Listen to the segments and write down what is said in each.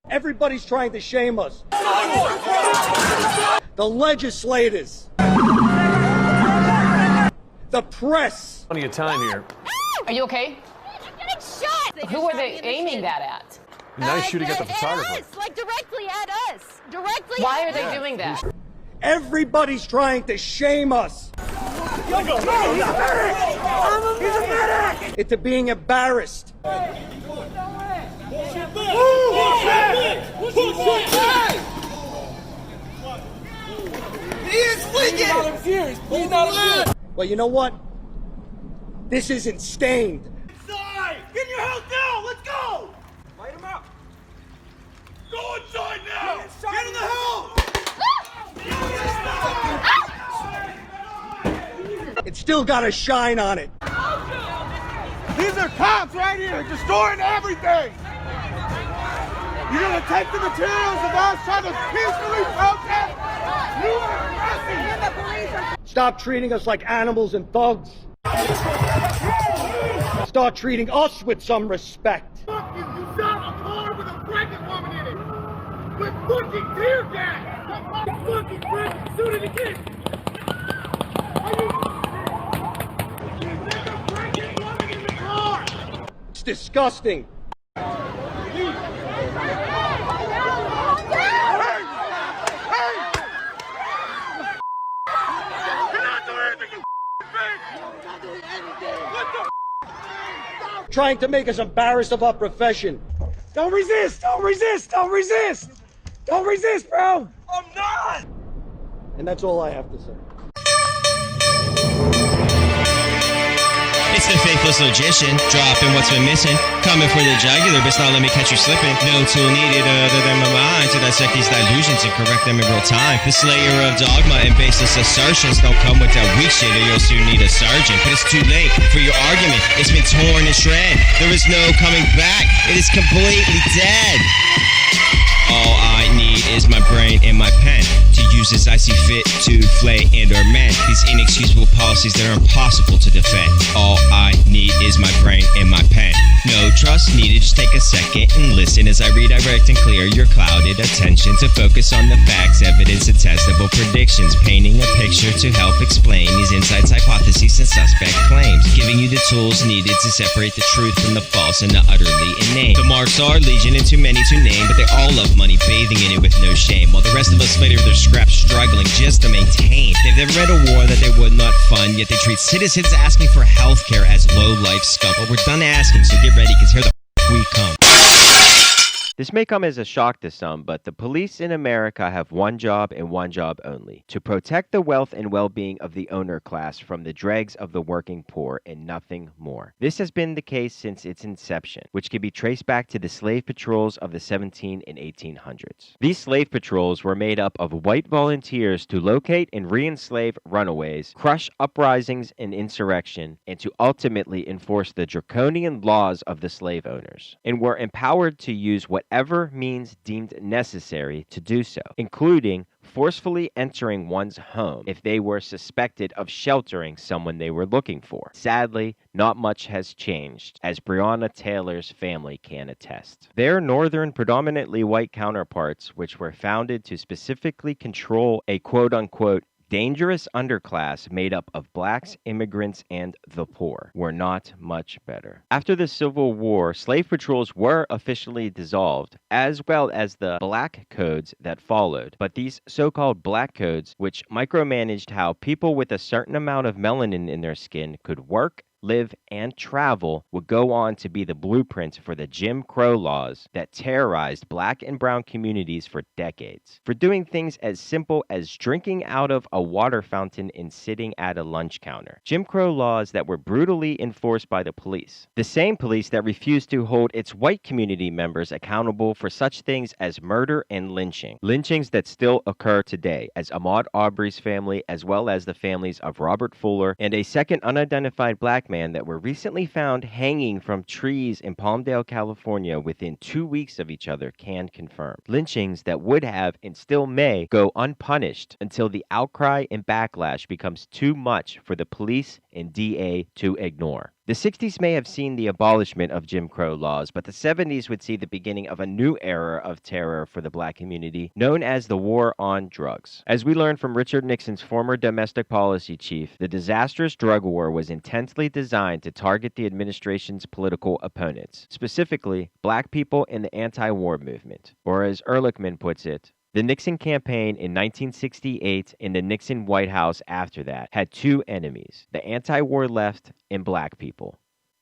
Everybody's trying to shame us. The legislators. The press. Plenty of time here. Are you okay? You're getting shot! Who are they aiming that at? Nice shooting at the photographer. At us, like directly at us. Directly Why at are they us. doing that? Everybody's trying to shame us. He's a medic! Into being embarrassed. He is wicked! Well, you know what? This isn't stained. Inside! Get in your house now! Let's go! Light him up! Go inside now! Get in the house! It's still got a shine on it. These are cops right here, destroying everything! You're gonna take the materials of us trying to peacefully protest? You are arresting! Stop treating us like animals and thugs. Start treating us with some respect. Fuck you! You shot a car with a pregnant woman in it! With fucking tear gas! That fucking pregnant! Shoot it again! There's a pregnant woman in the car! It's disgusting. Trying to make us embarrassed of our profession. Don't resist! Don't resist! Don't resist! Don't resist, bro! I'm not! And that's all I have to say. It's the faithless logician, dropping what's been missing. Coming for the jugular, but not let me catch you slipping. No tool needed other than my mind to dissect these delusions and correct them in real time. The slayer of dogma and baseless assertions don't come with that weak shit or you'll soon need a surgeon. But it's too late for your argument. It's been torn and shred. There is no coming back. It is completely dead. All I need is my brain and my pen to use as I see fit to flay and or mend these inexcusable policies that are impossible to defend. All I need is my brain and my pen. No trust needed, just take a second and listen as I redirect and clear your clouded attention to focus on the facts, evidence, and testable predictions, painting a picture to help explain these insights, hypotheses, and suspect claims, giving you the tools needed to separate the truth from the false and the utterly inane. The marks are legion and too many to name, but they all love money, bathing in it with no shame, while the rest of us fight over their scraps, struggling just to maintain. They've never read a war that they would not fund, yet they treat citizens asking for healthcare as low-life scum. But we're done asking, so get ready, because here the we come. This may come as a shock to some, but the police in America have one job and one job only: to protect the wealth and well-being of the owner class from the dregs of the working poor and nothing more. This has been the case since its inception, which can be traced back to the slave patrols of the 1700s and 1800s. These slave patrols were made up of white volunteers to locate and re-enslave runaways, crush uprisings and insurrection, and to ultimately enforce the draconian laws of the slave owners, and were empowered to use whatever means deemed necessary to do so, including forcefully entering one's home if they were suspected of sheltering someone they were looking for. Sadly, not much has changed, as Breonna Taylor's family can attest. Their northern, predominantly white counterparts, which were founded to specifically control a quote-unquote dangerous underclass made up of blacks, immigrants, and the poor, were not much better. After the Civil War, slave patrols were officially dissolved, as well as the black codes that followed. But these so-called black codes, which micromanaged how people with a certain amount of melanin in their skin could work, live, and travel, would go on to be the blueprint for the Jim Crow laws that terrorized black and brown communities for decades, for doing things as simple as drinking out of a water fountain and sitting at a lunch counter. Jim Crow laws that were brutally enforced by the police. The same police that refused to hold its white community members accountable for such things as murder and lynching. Lynchings that still occur today, as Ahmaud Arbery's family, as well as the families of Robert Fuller and a second unidentified black man that were recently found hanging from trees in Palmdale, California within 2 weeks of each other can confirm. Lynchings that would have and still may go unpunished until the outcry and backlash becomes too much for the police and DA to ignore. The 60s may have seen the abolishment of Jim Crow laws, but the 70s would see the beginning of a new era of terror for the black community, known as the War on Drugs. As we learned from Richard Nixon's former domestic policy chief, the disastrous drug war was intensely designed to target the administration's political opponents, specifically black people in the anti-war movement, or as Ehrlichman puts it, the Nixon campaign in 1968 and the Nixon White House after that had two enemies, the anti-war left and black people.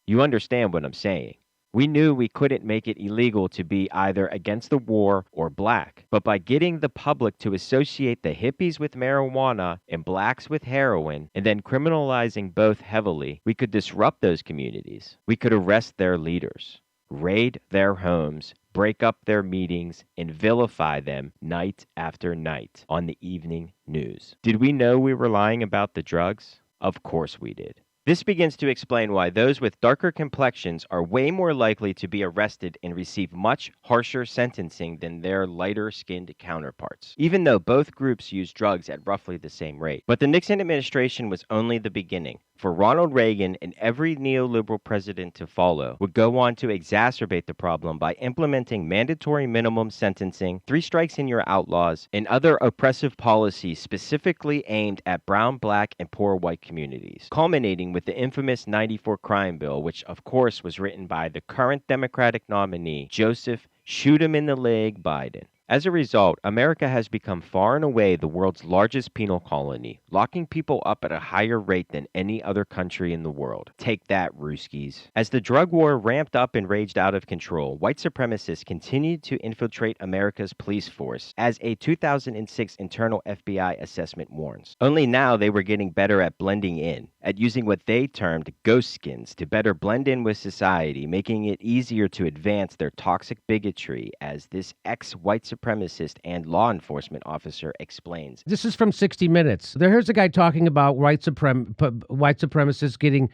You understand what I'm saying. We knew we couldn't make it illegal to be either against the war or black, but by getting the public to associate the hippies with marijuana and blacks with heroin, and then criminalizing both heavily, we could disrupt those communities. We could arrest their leaders, raid their homes, break up their meetings, and vilify them night after night on the evening news. Did we know we were lying about the drugs? Of course we did. This begins to explain why those with darker complexions are way more likely to be arrested and receive much harsher sentencing than their lighter-skinned counterparts, even though both groups use drugs at roughly the same rate. But the Nixon administration was only the beginning, for Ronald Reagan and every neoliberal president to follow would go on to exacerbate the problem by implementing mandatory minimum sentencing, 3 strikes and you're outlaws, and other oppressive policies specifically aimed at brown, black, and poor white communities, culminating with the infamous 94 crime bill, which of course was written by the current Democratic nominee, Joseph Shoot 'em in the leg Biden. As a result, America has become far and away the world's largest penal colony, locking people up at a higher rate than any other country in the world. Take that, Ruskies. As the drug war ramped up and raged out of control, white supremacists continued to infiltrate America's police force, as a 2006 internal FBI assessment warns. Only now they were getting better at blending in, at using what they termed ghost skins to better blend in with society, making it easier to advance their toxic bigotry, as this ex-white supremacist and law enforcement officer explains. This is from 60 Minutes. Here's a guy talking about white supremacists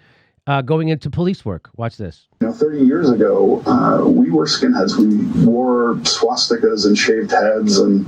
going into police work. Watch this. 30 years ago, we were skinheads. We wore swastikas and shaved heads, and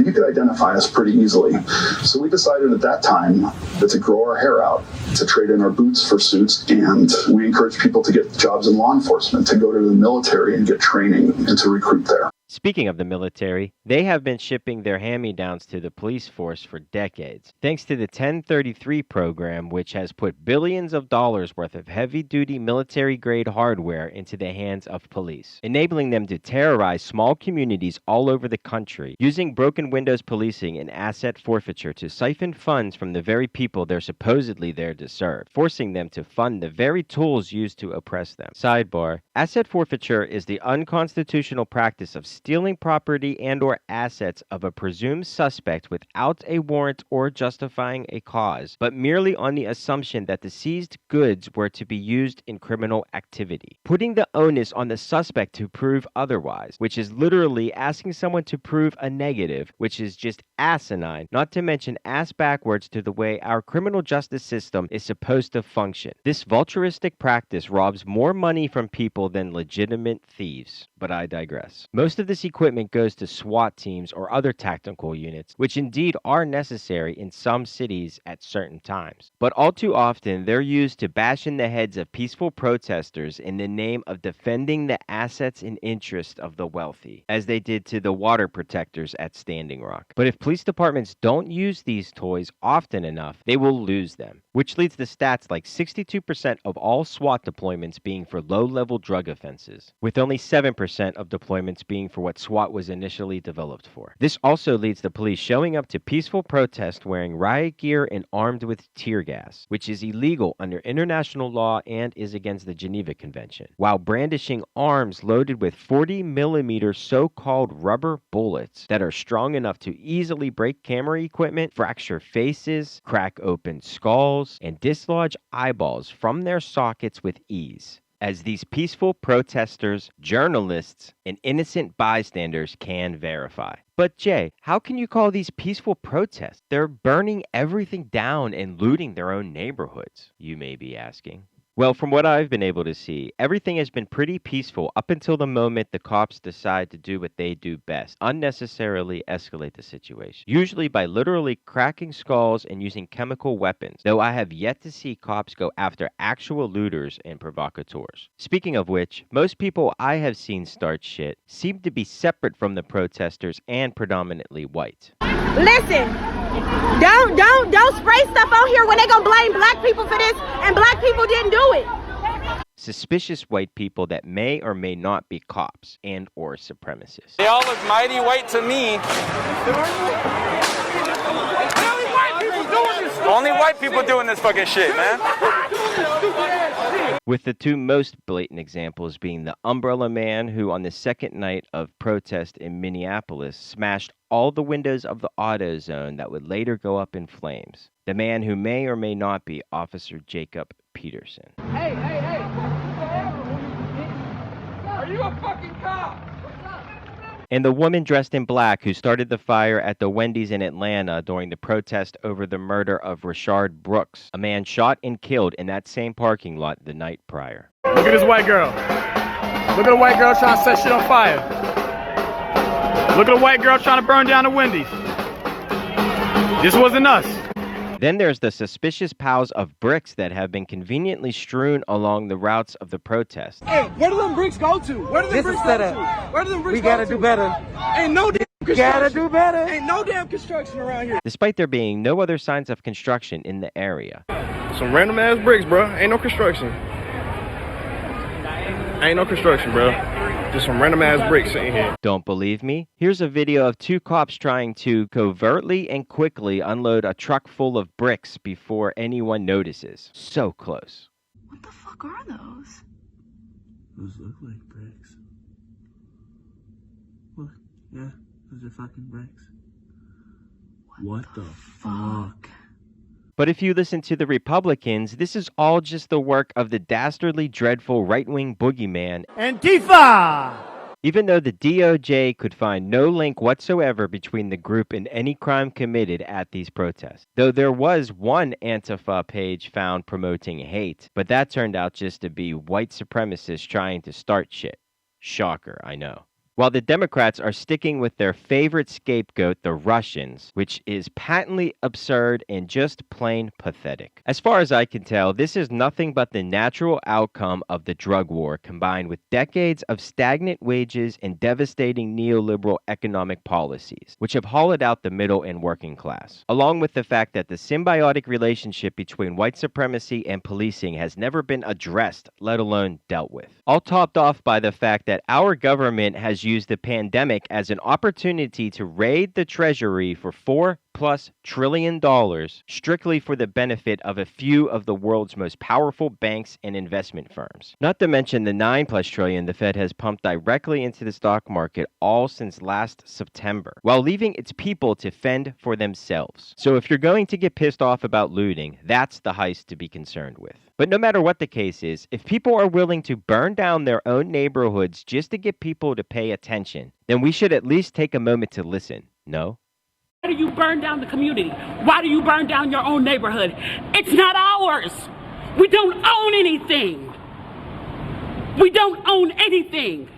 you could identify us pretty easily. So we decided at that time to grow our hair out, to trade in our boots for suits, and we encouraged people to get jobs in law enforcement, to go to the military and get training, and to recruit there. Speaking of the military, they have been shipping their hand-me-downs to the police force for decades, thanks to the 1033 program, which has put billions of dollars worth of heavy-duty military-grade hardware into the hands of police, enabling them to terrorize small communities all over the country, using broken windows policing and asset forfeiture to siphon funds from the very people they're supposedly there to serve, forcing them to fund the very tools used to oppress them. Sidebar: asset forfeiture is the unconstitutional practice of stealing property and or assets of a presumed suspect without a warrant or justifying a cause, but merely on the assumption that the seized goods were to be used in criminal activity. Putting the onus on the suspect to prove otherwise, which is literally asking someone to prove a negative, which is just asinine, not to mention ass backwards to the way our criminal justice system is supposed to function. This vulturistic practice robs more money from people than legitimate thieves, but I digress. Most of this equipment goes to SWAT teams or other tactical units, which indeed are necessary in some cities at certain times. But all too often, they're used to bash in the heads of peaceful protesters in the name of defending the assets and interests of the wealthy, as they did to the water protectors at Standing Rock. But if police departments don't use these toys often enough, they will lose them, which leads to stats like 62% of all SWAT deployments being for low-level drug offenses, with only 7% of deployments being for what SWAT was initially developed for. This also leads to police showing up to peaceful protests wearing riot gear and armed with tear gas, which is illegal under international law and is against the Geneva Convention, while brandishing arms loaded with 40mm so-called rubber bullets that are strong enough to easily break camera equipment, fracture faces, crack open skulls, and dislodge eyeballs from their sockets with ease, as these peaceful protesters, journalists, and innocent bystanders can verify. But Jay, how can you call these peaceful protests? They're burning everything down and looting their own neighborhoods, you may be asking. Well, from what I've been able to see, everything has been pretty peaceful up until the moment the cops decide to do what they do best, unnecessarily escalate the situation, usually by literally cracking skulls and using chemical weapons, though I have yet to see cops go after actual looters and provocateurs. Speaking of which, most people I have seen start shit seem to be separate from the protesters and predominantly white. Listen, don't spray stuff on here when they gonna blame black people for this, and black people didn't do it. Suspicious white people that may or may not be cops and or supremacists. They all look mighty white to me. Only white people doing this fucking shit, man. With the two most blatant examples being the Umbrella Man, who on the second night of protest in Minneapolis smashed all the windows of the auto zone that would later go up in flames. The man who may or may not be Officer Jacob Peterson. Hey! Are you a fucking cop? And the woman dressed in black who started the fire at the Wendy's in Atlanta during the protest over the murder of Rashard Brooks, a man shot and killed in that same parking lot the night prior. Look at this white girl. Look at the white girl trying to set shit on fire. Look at the white girl trying to burn down the Wendy's. This wasn't us. Then there's the suspicious piles of bricks that have been conveniently strewn along the routes of the protest. Hey, where do them bricks go to? Where do them bricks go to? Where do them bricks go to? We gotta do better. Ain't no damn construction. Gotta do better. Ain't no damn construction around here. Despite there being no other signs of construction in the area. Some random ass bricks, bro. Ain't no construction. Ain't no construction, bro. Just some random ass bricks sitting here. Don't believe me? Here's a video of two cops trying to covertly and quickly unload a truck full of bricks before anyone notices. So close. What the fuck are those? Those look like bricks. What? Yeah, those are fucking bricks. What the fuck? But if you listen to the Republicans, this is all just the work of the dastardly, dreadful right-wing boogeyman, Antifa! Even though the DOJ could find no link whatsoever between the group and any crime committed at these protests. Though there was one Antifa page found promoting hate, but that turned out just to be white supremacists trying to start shit. Shocker, I know. While the Democrats are sticking with their favorite scapegoat, the Russians, which is patently absurd and just plain pathetic. As far as I can tell, this is nothing but the natural outcome of the drug war combined with decades of stagnant wages and devastating neoliberal economic policies, which have hollowed out the middle and working class, along with the fact that the symbiotic relationship between white supremacy and policing has never been addressed, let alone dealt with. All topped off by the fact that our government has used the pandemic as an opportunity to raid the treasury for $4+ trillion strictly for the benefit of a few of the world's most powerful banks and investment firms. Not to mention the $9+ trillion the Fed has pumped directly into the stock market all since last September, while leaving its people to fend for themselves. So if you're going to get pissed off about looting, that's the heist to be concerned with. But no matter what the case is, if people are willing to burn down their own neighborhoods just to get people to pay attention, then we should at least take a moment to listen, no? Why do you burn down the community? Why do you burn down your own neighborhood? It's not ours. We don't own anything. We don't own anything.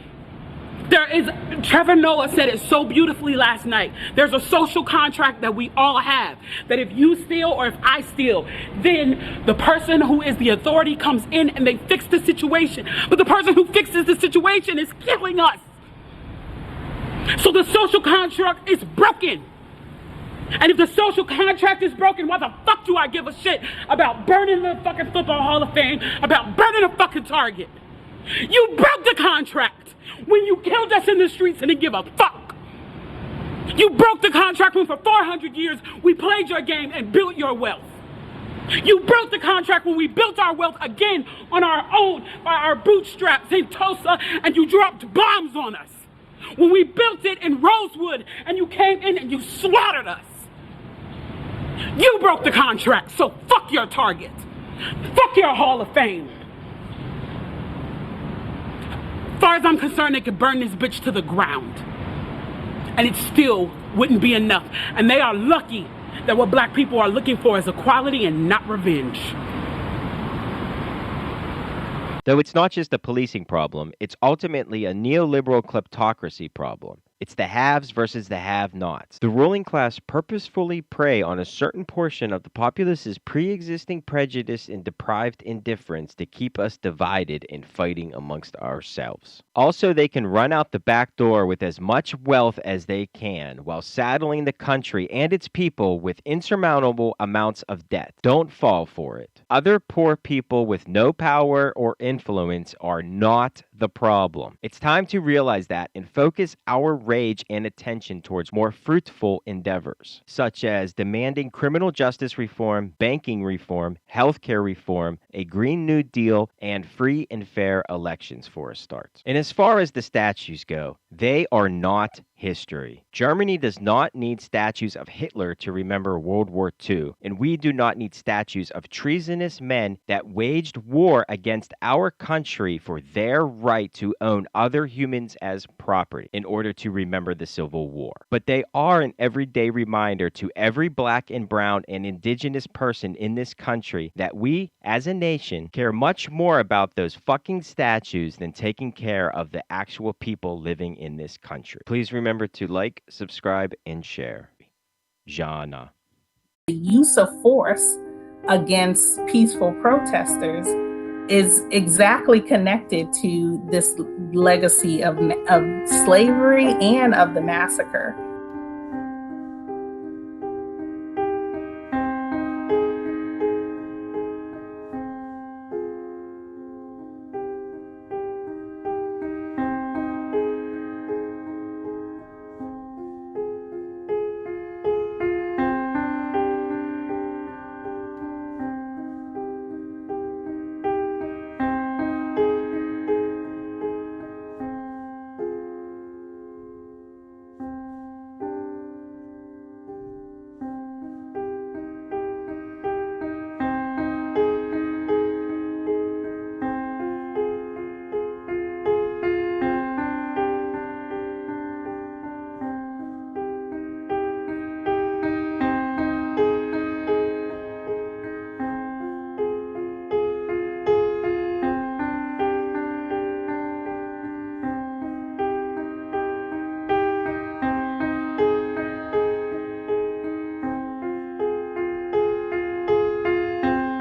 Trevor Noah said it so beautifully last night. There's a social contract that we all have, that if you steal or if I steal, then the person who is the authority comes in and they fix the situation. But the person who fixes the situation is killing us. So the social contract is broken. And if the social contract is broken, why the fuck do I give a shit about burning the fucking Football Hall of Fame, about burning a fucking Target? You broke the contract when you killed us in the streets and didn't give a fuck. You broke the contract when for 400 years we played your game and built your wealth. You broke the contract when we built our wealth again on our own, by our bootstraps in Tulsa, and you dropped bombs on us. When we built it in Rosewood and you came in and you slaughtered us. You broke the contract, so fuck your Target. Fuck your Hall of Fame. As far as I'm concerned, they could burn this bitch to the ground. And it still wouldn't be enough. And they are lucky that what black people are looking for is equality and not revenge. Though it's not just a policing problem, it's ultimately a neoliberal kleptocracy problem. It's the haves versus the have-nots. The ruling class purposefully prey on a certain portion of the populace's pre-existing prejudice and deprived indifference to keep us divided and fighting amongst ourselves. Also, they can run out the back door with as much wealth as they can while saddling the country and its people with insurmountable amounts of debt. Don't fall for it. Other poor people with no power or influence are not the problem. It's time to realize that and focus our rage and attention towards more fruitful endeavors, such as demanding criminal justice reform, banking reform, healthcare reform, a Green New Deal, and free and fair elections for a start. And as far as the statues go, they are not history. Germany does not need statues of Hitler to remember World War II, and we do not need statues of treasonous men that waged war against our country for their right to own other humans as property in order to remember the Civil War. But they are an everyday reminder to every black and brown and indigenous person in this country that we, as a nation, care much more about those fucking statues than taking care of the actual people living in this country. Please remember to like, subscribe, and share. Jana. The use of force against peaceful protesters is exactly connected to this legacy of slavery and of the massacre.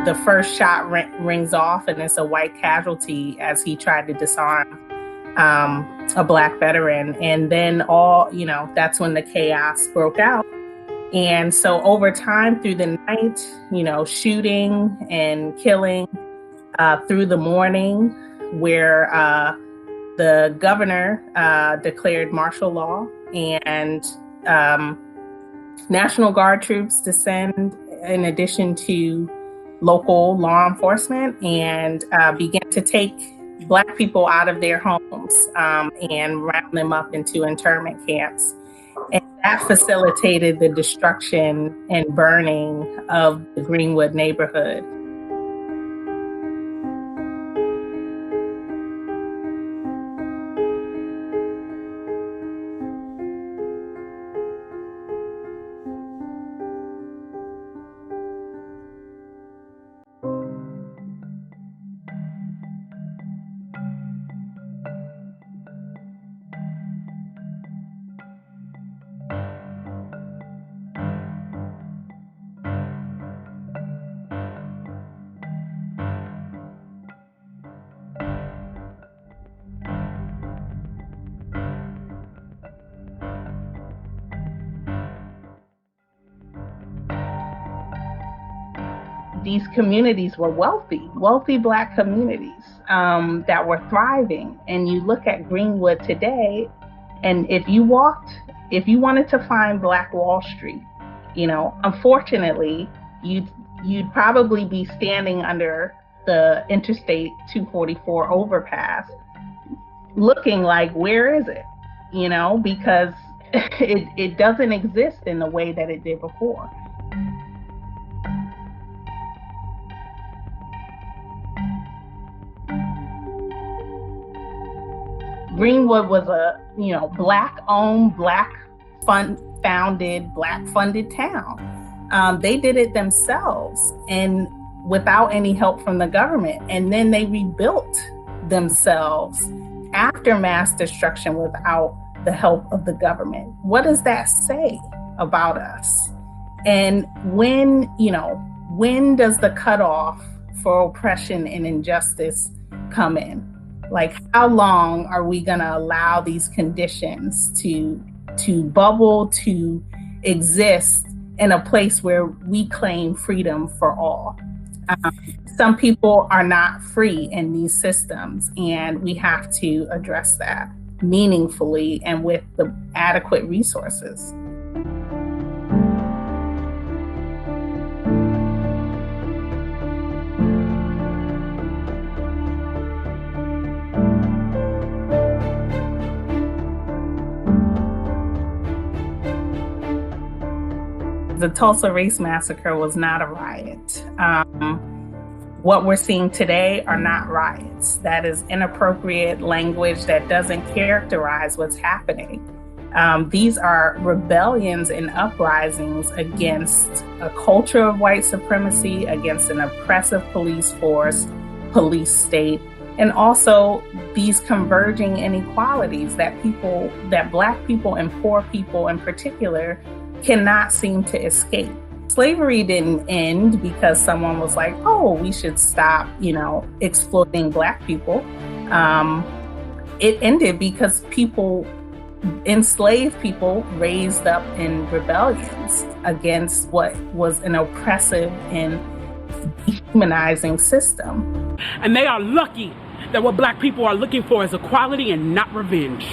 The first shot rings off, and it's a white casualty as he tried to disarm a black veteran. And then that's when the chaos broke out. And so over time through the night, shooting and killing through the morning, where the governor declared martial law and National Guard troops descend in addition to local law enforcement and began to take Black people out of their homes and round them up into internment camps. And that facilitated the destruction and burning of the Greenwood neighborhood. These communities were wealthy Black communities that were thriving. And you look at Greenwood today, and if you wanted to find Black Wall Street, unfortunately, you'd probably be standing under the Interstate 244 overpass, looking like, where is it? Because it doesn't exist in the way that it did before. Greenwood was a, Black-owned, Black-founded, Black-funded town. They did it themselves and without any help from the government. And then they rebuilt themselves after mass destruction without the help of the government. What does that say about us? And when does the cutoff for oppression and injustice come in? Like, how long are we gonna allow these conditions to bubble, to exist in a place where we claim freedom for all? Some people are not free in these systems, and we have to address that meaningfully and with the adequate resources. The Tulsa Race Massacre was not a riot. What we're seeing today are not riots. That is inappropriate language that doesn't characterize what's happening. These are rebellions and uprisings against a culture of white supremacy, against an oppressive police force, police state, and also these converging inequalities that Black people and poor people in particular cannot seem to escape. Slavery didn't end because someone was like, oh, we should stop, exploiting Black people. It ended because enslaved people raised up in rebellions against what was an oppressive and dehumanizing system. And they are lucky that what Black people are looking for is equality and not revenge.